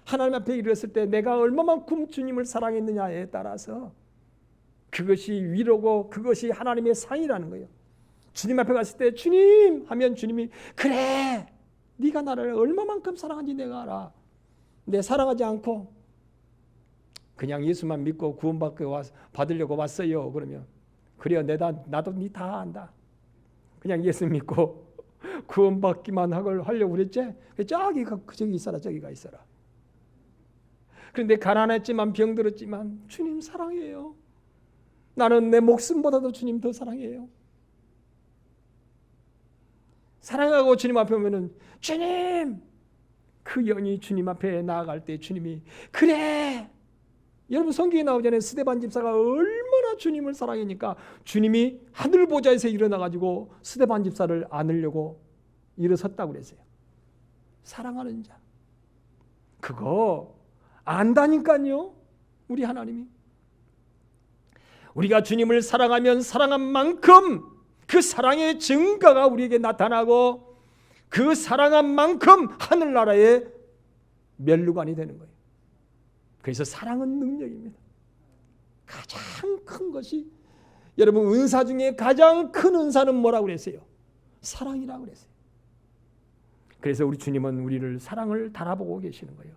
하나님 앞에 이르렀을 때 내가 얼마만큼 주님을 사랑했느냐에 따라서 그것이 위로고 그것이 하나님의 상이라는 거예요. 주님 앞에 갔을 때 주님 하면 주님이 그래 네가 나를 얼마만큼 사랑한지 내가 알아. 내 사랑하지 않고 그냥 예수만 믿고 받으려고 왔어요. 그러면 그래요. 나도 네 다 안다. 그냥 예수 믿고 구원받기만 하려고 그랬지? 저기 있어라, 저기가 있어라. 그런데 가난했지만 병들었지만 주님 사랑해요. 나는 내 목숨보다도 주님 더 사랑해요. 사랑하고 주님 앞에 오면은 주님, 그 영이 주님 앞에 나아갈 때 주님이 그래. 여러분 성경에 나오잖아요. 스데반 집사가 얼마나 주님을 사랑하니까 주님이 하늘 보좌에서 일어나 가지고 스데반 집사를 안으려고 일어섰다고 그랬어요. 사랑하는 자. 그거 안다니까요. 우리 하나님이. 우리가 주님을 사랑하면 사랑한 만큼 그 사랑의 증거가 우리에게 나타나고 그 사랑한 만큼 하늘나라의 멸류관이 되는 거예요. 그래서 사랑은 능력입니다. 가장 큰 것이 여러분 은사 중에 가장 큰 은사는 뭐라고 그랬어요? 사랑이라고 그랬어요. 그래서 우리 주님은 우리를 사랑을 달아보고 계시는 거예요.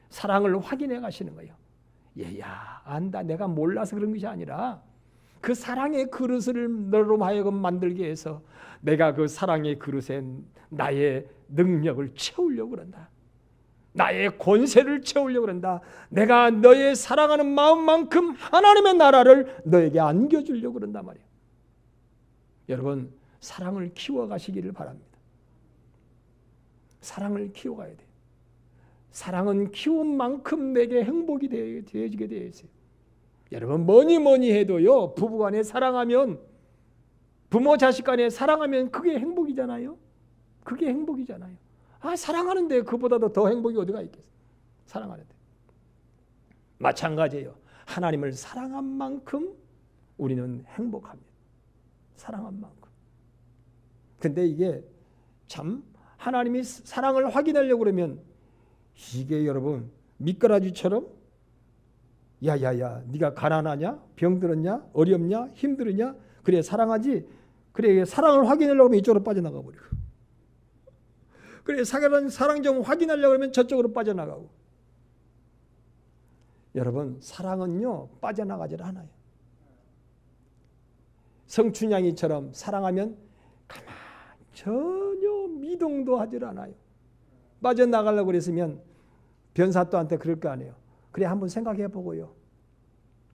사랑을 확인해 가시는 거예요. 얘야 안다. 내가 몰라서 그런 것이 아니라 그 사랑의 그릇을 너로 하여금 만들게 해서 내가 그 사랑의 그릇에 나의 능력을 채우려고 그런다. 나의 권세를 채우려고 그런다. 내가 너의 사랑하는 마음만큼 하나님의 나라를 너에게 안겨주려고 그런단 말이에요. 여러분 사랑을 키워가시기를 바랍니다. 사랑을 키워가야 돼요. 사랑은 키운 만큼 내게 행복이 되어지게 되어 있어요. 여러분 뭐니 해도요 부부간에 사랑하면 부모 자식 간에 사랑하면 그게 행복이잖아요. 그게 행복이잖아요. 사랑하는데 그보다도 더 행복이 어디가 있겠어요. 사랑하는데. 마찬가지예요. 하나님을 사랑한 만큼 우리는 행복합니다. 사랑한 만큼. 근데 이게 참 하나님이 사랑을 확인하려고 그러면 이게 여러분 미꾸라지처럼 야야야 네가 가난하냐? 병들었냐? 어렵냐? 힘들었냐? 그래 사랑하지? 그래 사랑을 확인하려고 하면 이쪽으로 빠져나가 버리고 그래 사랑 좀 확인하려고 하면 저쪽으로 빠져나가고 여러분 사랑은요 빠져나가질 않아요. 성춘향이처럼 사랑하면 가만 전혀 미동도 하질 않아요. 빠져나가려고 그랬으면 변사또한테 그럴 거 아니에요. 그래 한번 생각해 보고요.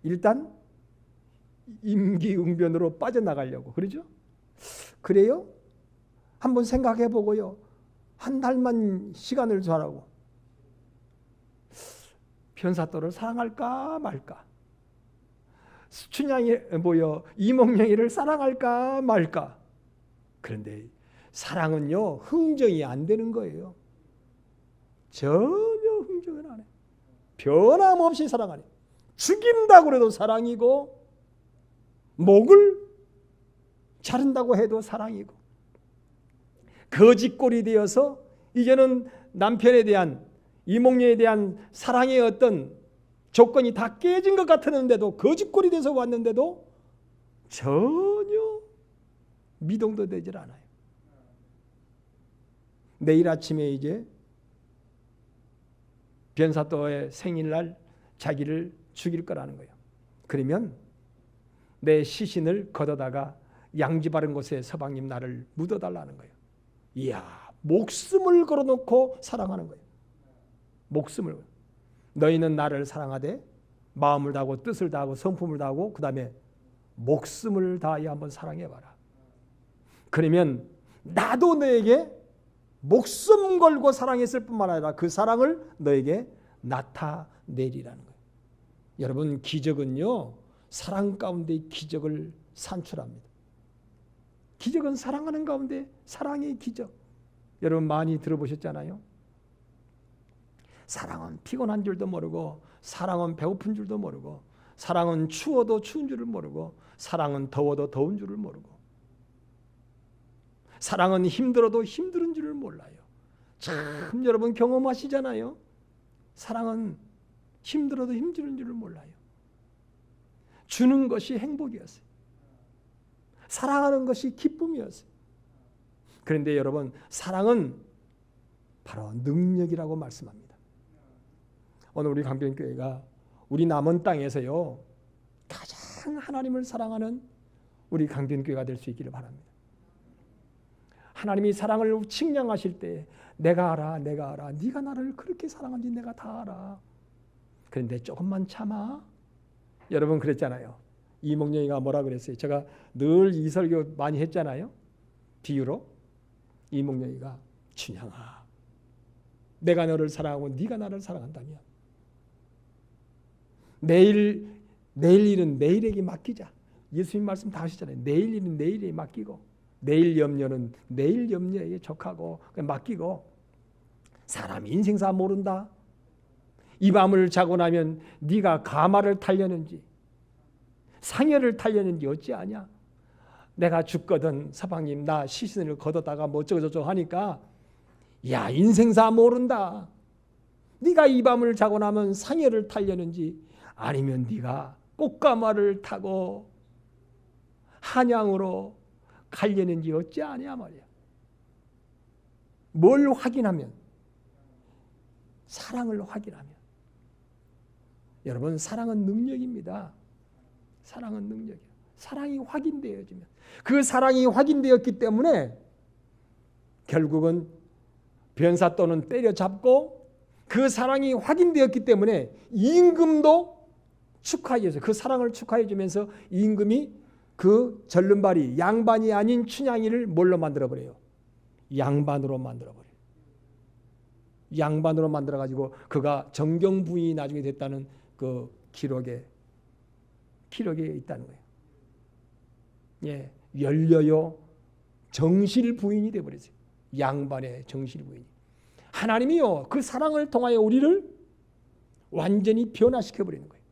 일단 임기응변으로 빠져나가려고 그러죠. 그래요? 한번 생각해 보고요. 한 달만 시간을 줘라고. 변사또를 사랑할까 말까? 이몽룡이를 사랑할까 말까? 그런데 사랑은요 흥정이 안 되는 거예요. 전혀 흥정을 안 해요. 변함없이 사랑하네. 죽인다고 해도 사랑이고 목을 자른다고 해도 사랑이고 거짓골이 되어서 이제는 남편에 대한 이몽룡에 대한 사랑의 어떤 조건이 다 깨진 것 같았는데도 거짓골이 돼서 왔는데도 전혀 미동도 되질 않아요. 내일 아침에 이제 변사또의 생일날 자기를 죽일 거라는 거예요. 그러면 내 시신을 걷어다가 양지 바른 곳에 서방님 나를 묻어달라는 거예요. 이야, 목숨을 걸어놓고 사랑하는 거예요. 목숨을. 너희는 나를 사랑하되 마음을 다하고 뜻을 다하고 성품을 다하고 그 다음에 목숨을 다하여 한번 사랑해봐라. 그러면 나도 너에게 목숨 걸고 사랑했을 뿐만 아니라 그 사랑을 너에게 나타내리라는 거예요. 여러분 기적은요 사랑 가운데 기적을 산출합니다. 기적은 사랑하는 가운데 사랑의 기적. 여러분 많이 들어보셨잖아요. 사랑은 피곤한 줄도 모르고 사랑은 배고픈 줄도 모르고 사랑은 추워도 추운 줄을 모르고 사랑은 더워도 더운 줄을 모르고 사랑은 힘들어도 힘든 줄을 몰라요. 참 여러분 경험하시잖아요. 사랑은 힘들어도 힘든 줄을 몰라요. 주는 것이 행복이었어요. 사랑하는 것이 기쁨이었어요. 그런데 여러분 사랑은 바로 능력이라고 말씀합니다. 오늘 우리 강변교회가 우리 남은 땅에서요 가장 하나님을 사랑하는 우리 강변교회가 될 수 있기를 바랍니다. 하나님이 사랑을 측량하실 때 내가 알아, 내가 알아. 네가 나를 그렇게 사랑한지 내가 다 알아. 그런데 조금만 참아. 여러분 그랬잖아요. 이몽룡이가 뭐라 그랬어요? 제가 늘 이 설교 많이 했잖아요. 비유로. 이몽룡이가 춘향아, 내가 너를 사랑하고 네가 나를 사랑한다면 내일 일은 내일에게 맡기자. 예수님 말씀 다 하시잖아요. 내일 일은 내일에게 맡기고 내일 염려는 내일 염려에게 족하고 맡기고 사람이 인생사 모른다. 이 밤을 자고 나면 네가 가마를 타려는지 상여를 타려는지 어찌하냐. 내가 죽거든 서방님 나 시신을 걷어다가 뭐 어쩌고저쩌고 하니까 야 인생사 모른다. 네가 이 밤을 자고 나면 상여를 타려는지 아니면 네가 꽃가마를 타고 한양으로 가려는지 어찌하냐 말이야. 뭘 확인하면? 사랑을 확인하면. 여러분 사랑은 능력입니다. 사랑은 능력이에요. 사랑이 확인되어지면 그 사랑이 확인되었기 때문에 결국은 변사 또는 때려잡고 그 사랑이 확인되었기 때문에 임금도 축하해줘서 그 사랑을 축하해주면서 임금이 그 절름발이 양반이 아닌 춘향이를 뭘로 만들어버려요? 양반으로 만들어버려요. 양반으로 만들어가지고 그가 정경 부인이 나중에 됐다는 그 기록에 있다는 거예요. 예, 열려요 정실 부인이 되어버렸어요. 양반의 정실 부인이. 하나님이요 그 사랑을 통하여 우리를 완전히 변화시켜버리는 거예요.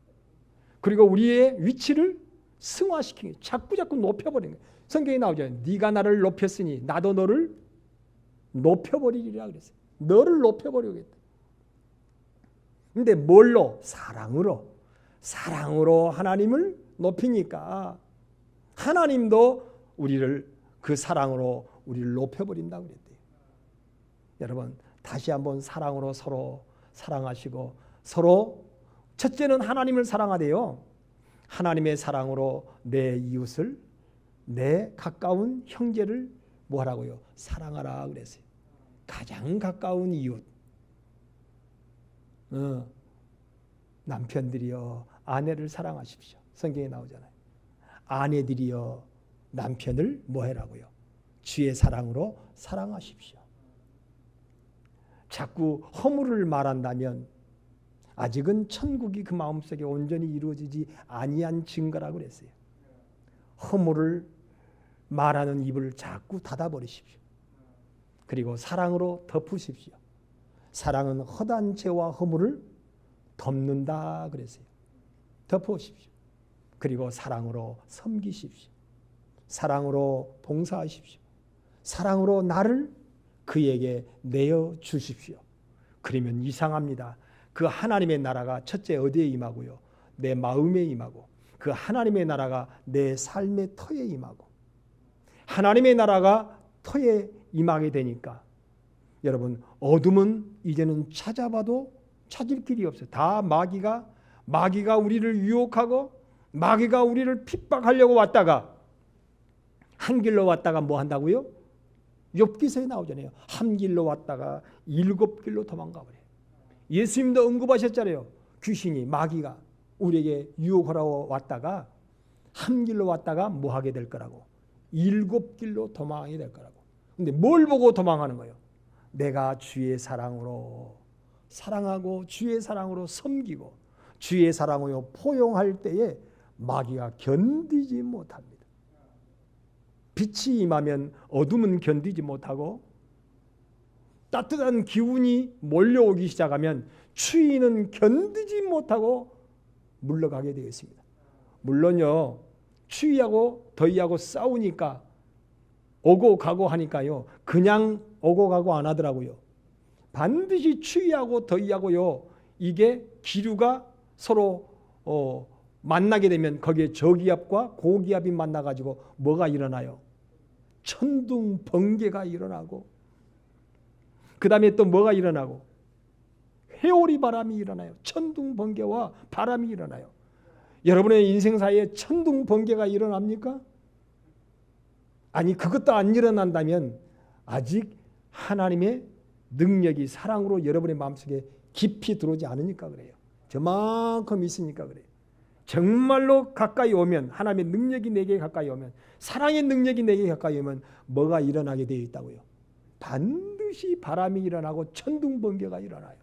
그리고 우리의 위치를 승화시키는 거예요. 자꾸 높여버리는 거예요. 성경에 나오잖아요. 네가 나를 높였으니 나도 너를 높여버리리라 그랬어요. 너를 높여버리겠다. 근데 뭘로? 사랑으로 하나님을 높이니까 하나님도 우리를 그 사랑으로 우리를 높여버린다고 그랬대요. 여러분 다시 한번 사랑으로 서로 사랑하시고 서로 첫째는 하나님을 사랑하되요. 하나님의 사랑으로 내 이웃을 내 가까운 형제를 뭐하라고요? 사랑하라 그랬어요. 가장 가까운 이웃. 남편들이여 아내를 사랑하십시오. 성경에 나오잖아요. 아내들이여 남편을 뭐해라고요? 주의 사랑으로 사랑하십시오. 자꾸 허물을 말한다면 아직은 천국이 그 마음속에 온전히 이루어지지 아니한 증거라고 그랬어요. 허물을 말하는 입을 자꾸 닫아버리십시오. 그리고 사랑으로 덮으십시오. 사랑은 허다한 죄와 허물을 덮는다 그랬어요. 덮으십시오. 그리고 사랑으로 섬기십시오. 사랑으로 봉사하십시오. 사랑으로 나를 그에게 내어 주십시오. 그러면 이상합니다. 그 하나님의 나라가 첫째 어디에 임하고요? 내 마음에 임하고 그 하나님의 나라가 내 삶의 터에 임하고 하나님의 나라가 터에 임하게 되니까 여러분 어둠은 이제는 찾아봐도 찾을 길이 없어요. 다 마귀가 우리를 유혹하고 마귀가 우리를 핍박하려고 왔다가 한 길로 왔다가 뭐 한다고요? 욥기서에 나오잖아요. 한 길로 왔다가 7길로 도망가 버려요. 예수님도 언급하셨잖아요. 귀신이 마귀가 우리에게 유혹하러 왔다가 한 길로 왔다가 뭐 하게 될 거라고? 7길로 도망하게 될 거라고. 근데 뭘 보고 도망하는 거예요? 내가 주의 사랑으로 사랑하고 주의 사랑으로 섬기고 주의 사랑으로 포용할 때에 마귀가 견디지 못합니다. 빛이 임하면 어둠은 견디지 못하고 따뜻한 기운이 몰려오기 시작하면 추위는 견디지 못하고 물러가게 되어 있습니다. 물론요, 추위하고 더위하고 싸우니까 오고 가고 하니까요, 그냥 오고 가고 안 하더라고요. 반드시 추위하고 더위하고요, 이게 기류가 서로 만나게 되면 거기에 저기압과 고기압이 만나가지고 뭐가 일어나요? 천둥 번개가 일어나고 그 다음에 또 뭐가 일어나고 회오리 바람이 일어나요. 천둥 번개와 바람이 일어나요. 여러분의 인생사에 천둥 번개가 일어납니까? 아니 그것도 안 일어난다면 아직 하나님의 능력이 사랑으로 여러분의 마음속에 깊이 들어오지 않으니까 그래요. 저만큼 있으니까 그래요. 정말로 가까이 오면, 하나님의 능력이 내게 가까이 오면, 사랑의 능력이 내게 가까이 오면 뭐가 일어나게 되어 있다고요? 반드시 바람이 일어나고 천둥번개가 일어나요.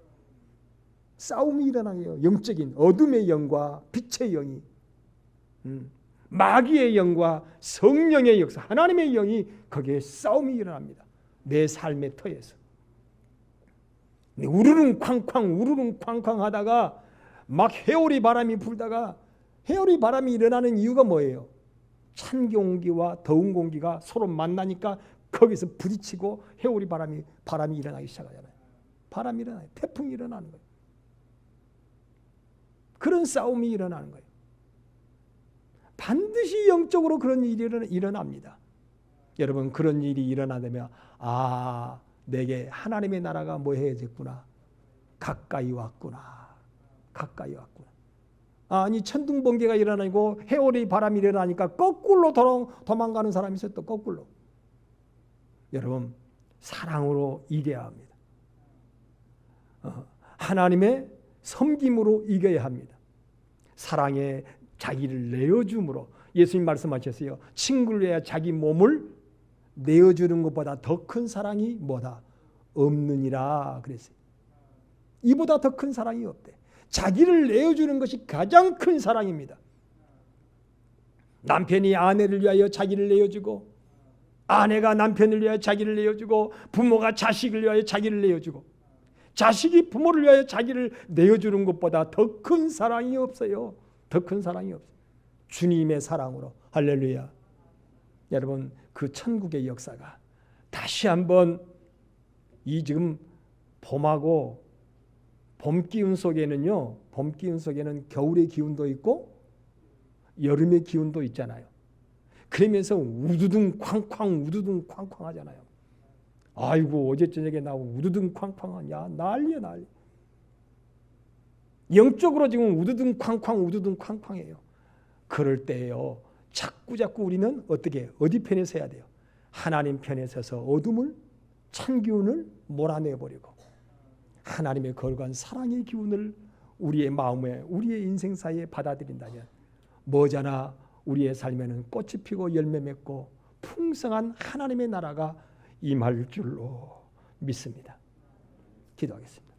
싸움이 일어나요. 영적인 어둠의 영과 빛의 영이, 마귀의 영과 성령의 역사, 하나님의 영이 거기에 싸움이 일어납니다. 내 삶의 터에서. 우르릉 쾅쾅 하다가 막 회오리 바람이 불다가, 회오리 바람이 일어나는 이유가 뭐예요? 찬 공기와 더운 공기가 서로 만나니까 거기서 부딪히고 회오리 바람이 일어나기 시작하잖아요. 바람이 일어나요. 태풍이 일어나는 거예요. 그런 싸움이 일어나는 거예요. 반드시 영적으로 그런 일이 일어납니다. 여러분, 그런 일이 일어나면 내게 하나님의 나라가 뭐해졌구나. 가까이 왔구나. 가까이 왔구나. 아니, 천둥번개가 일어나고 회오리 바람이 일어나니까 거꾸로 도망가는 사람이 있어요. 또 거꾸로. 여러분, 사랑으로 이겨야 합니다. 하나님의 섬김으로 이겨야 합니다. 사랑에 자기를 내어줌으로. 예수님 말씀하셨어요. 친구를 위하여 자기 몸을 내어주는 것보다 더 큰 사랑이 뭐다? 없느니라 그랬어요. 이보다 더 큰 사랑이 없대. 자기를 내어주는 것이 가장 큰 사랑입니다. 남편이 아내를 위하여 자기를 내어주고, 아내가 남편을 위하여 자기를 내어주고, 부모가 자식을 위하여 자기를 내어주고, 자식이 부모를 위하여 자기를 내어주는 것보다 더 큰 사랑이 없어요. 더 큰 사랑이 없어요. 주님의 사랑으로. 할렐루야. 여러분, 그 천국의 역사가 다시 한번 이 지금 봄하고 봄 기운 속에는요, 봄 기운 속에는 겨울의 기운도 있고 여름의 기운도 있잖아요. 그러면서 우두둥 쾅쾅 하잖아요. 아이고, 어제 저녁에 나오고 우두둥 쾅쾅하냐, 난리야 난리. 영적으로 지금 우두둥 쾅쾅해요. 그럴 때요, 자꾸 우리는 어디 편에 서야 돼요? 하나님 편에 서서 어둠을, 찬 기운을 몰아내버리고 하나님의 거룩한 사랑의 기운을 우리의 마음에, 우리의 인생사에 받아들인다면 머지않아 우리의 삶에는 꽃이 피고 열매 맺고 풍성한 하나님의 나라가 임할 줄로 믿습니다. 기도하겠습니다.